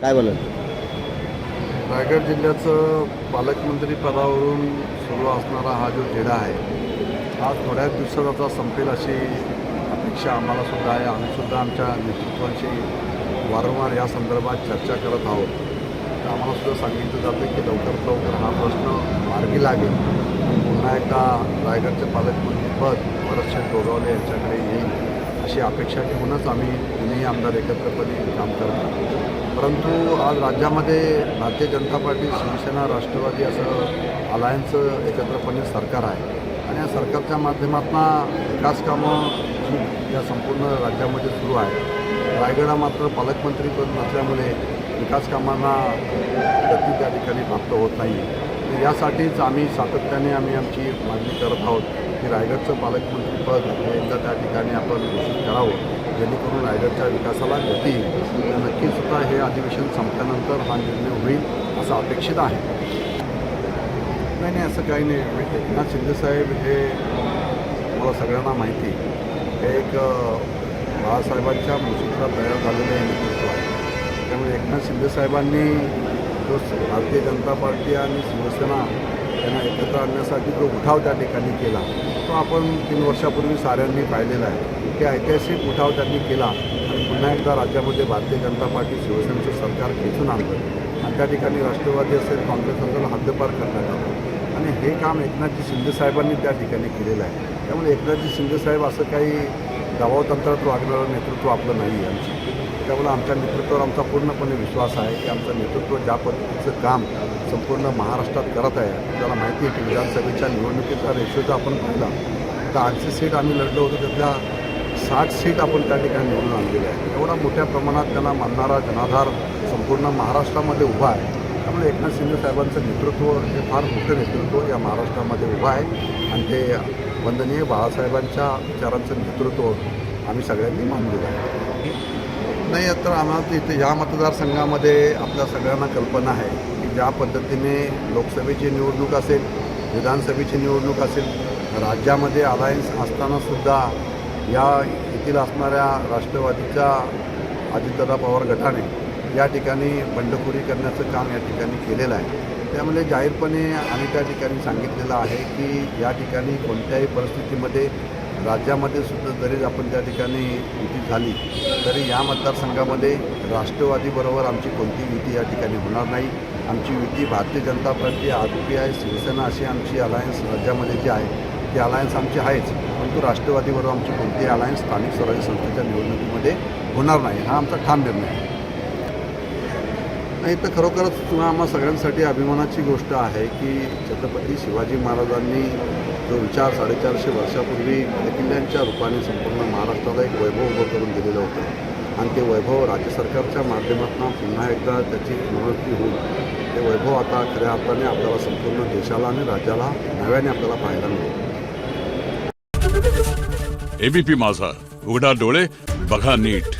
काय बोलाल? रायगड जिल्ह्याचं पालकमंत्री पदावरून सुरू असणारा हा जो तिढा आहे हा थोड्याच दिवसात आता संपेल अशी अपेक्षा आम्हालासुद्धा आहे. आम्हीसुद्धा आमच्या नेतृत्वाशी वारंवार या संदर्भात चर्चा करत आहोत. तर आम्हालासुद्धा सांगितलं जातं की लवकरात लवकर हा प्रश्न मार्गी लागेल. पुन्हा एकदा रायगडचे पालकमंत्रीपद भरतशेठ गोगावले यांच्याकडे येईल अशी अपेक्षा ठेवूनच आम्ही तिन्ही आमदार एकत्रपणे काम करतो. परंतु आज राज्यामध्ये भारतीय जनता पार्टी, शिवसेना, राष्ट्रवादी असं अलायन्सचं एकत्रपणे सरकार आहे आणि या सरकारच्या माध्यमातून विकास कामं जी या संपूर्ण राज्यामध्ये सुरू आहे. रायगडा मात्र पालकमंत्रीपद नसल्यामुळे विकास कामांना गती त्या ठिकाणी प्राप्त होत नाही. यासाठीच आम्ही सातत्याने आमची मागणी करत आहोत की रायगडचं पालकमंत्रीपद हे एकदा त्या ठिकाणी आपण घोषित करावं, जेणेकरून रायगडच्या विकासाला गती येईल. नक्कीच सुद्धा हे अधिवेशन संपल्यानंतर हा निर्णय होईल असं अपेक्षित आहे. नाही, असं काही नाही. एकनाथ शिंदेसाहेब हे मला सगळ्यांना माहिती हे एक बाळासाहेबांच्या मुशीतला तयार झालेलं नेतृत्व आहे. त्यामुळे एकनाथ शिंदेसाहेबांनी जो भारतीय जनता पार्टी आणि शिवसेना यांना एकत्र आणण्यासाठी जो उठाव त्या ठिकाणी केला तो आपण 3 वर्षापूर्वी साऱ्यांनी पाहिलेला आहे. हे ऐतिहासिक उठाव त्यांनी केला आणि पुन्हा एकदा राज्यामध्ये भारतीय जनता पार्टी, शिवसेनेचं सरकार खेचून आणलं आणि त्या ठिकाणी राष्ट्रवादी असेल, काँग्रेस असेल हद्दपार करण्यात आलं आणि हे काम एकनाथजी शिंदेसाहेबांनी त्या ठिकाणी केलेलं आहे. त्यामुळे एकनाथजी शिंदेसाहेब असं काही दबावतंत्रात वागणारं नेतृत्व आपलं नाही आहे आमचं. त्यामुळे आमच्या नेतृत्वावर आमचा पूर्णपणे विश्वास आहे की आमचं नेतृत्व ज्या पद्धतीचं काम संपूर्ण महाराष्ट्रात करत आहे. आपल्याला माहिती आहे की विधानसभेच्या निवडणुकीचा रेशो जर आपण पाहिला तर 80 सीट आम्ही लढलो होतो, त्यातल्या 60 सीट आपण त्या ठिकाणी निवडून आणलेले आहे. एवढा मोठ्या प्रमाणात त्यांना मानणारा जनाधार संपूर्ण महाराष्ट्रामध्ये उभा आहे. त्यामुळे एकनाथ शिंदेसाहेबांचं नेतृत्व हे फार मोठं नेतृत्व या महाराष्ट्रामध्ये उभं आहे आणि ते वंदनीय बाळासाहेबांच्या विचारांचं नेतृत्व आम्ही सगळ्यांनी मानलेलं आहे. नाही, तर आम्हाला इथे ह्या मतदारसंघामध्ये आपल्या सगळ्यांना कल्पना आहे की ज्या पद्धतीने लोकसभेची निवडणूक असेल, विधानसभेची निवडणूक असेल, राज्यामध्ये अलायन्स असतानासुद्धा या येथील असणाऱ्या राष्ट्रवादीच्या अजितदादा पवार गटाने या ठिकाणी बंडखोरी करण्याचं काम या ठिकाणी केलेलं आहे. त्यामुळे जाहीरपणे आम्ही त्या ठिकाणी सांगितलेलं आहे की या ठिकाणी कोणत्याही परिस्थितीमध्ये राज्यामध्ये सुद्धा जरी आपण त्या ठिकाणी युती झाली तरी या मतदारसंघामध्ये राष्ट्रवादीबरोबर आमची कोणतीही युती या ठिकाणी होणार नाही. आमची युती भारतीय जनता पार्टी, RPI, शिवसेना अशी आमची अलायन्स राज्यामध्ये जी आहे ती अलायन्स आमची आहेच. परंतु राष्ट्रवादीबरोबर आमची कोणतीही अलायन्स स्थानिक स्वराज्य संस्थेच्या निवडणुकीमध्ये होणार नाही, हा आमचा ठाम निर्णय आहे. नाही, तर खरोखरच आम्हा सगळ्यांसाठी अभिमानाची गोष्ट आहे की छत्रपती शिवाजी महाराजांनी जो विचार 450 वर्षापूर्वी किल्ल्यांच्या रूपाने संपूर्ण महाराष्ट्राला एक वैभव उभं करून दिलेलं होतं आणि ते वैभव राज्य सरकारच्या माध्यमातून पुन्हा एकदा त्याची पुनरुक्ती होऊन ते वैभव आता खऱ्या अर्थाने आपल्याला संपूर्ण देशाला आणि राज्याला नव्याने आपल्याला पाहायला मिळेल. ABP माझा, उघडा डोळे बघा नीट.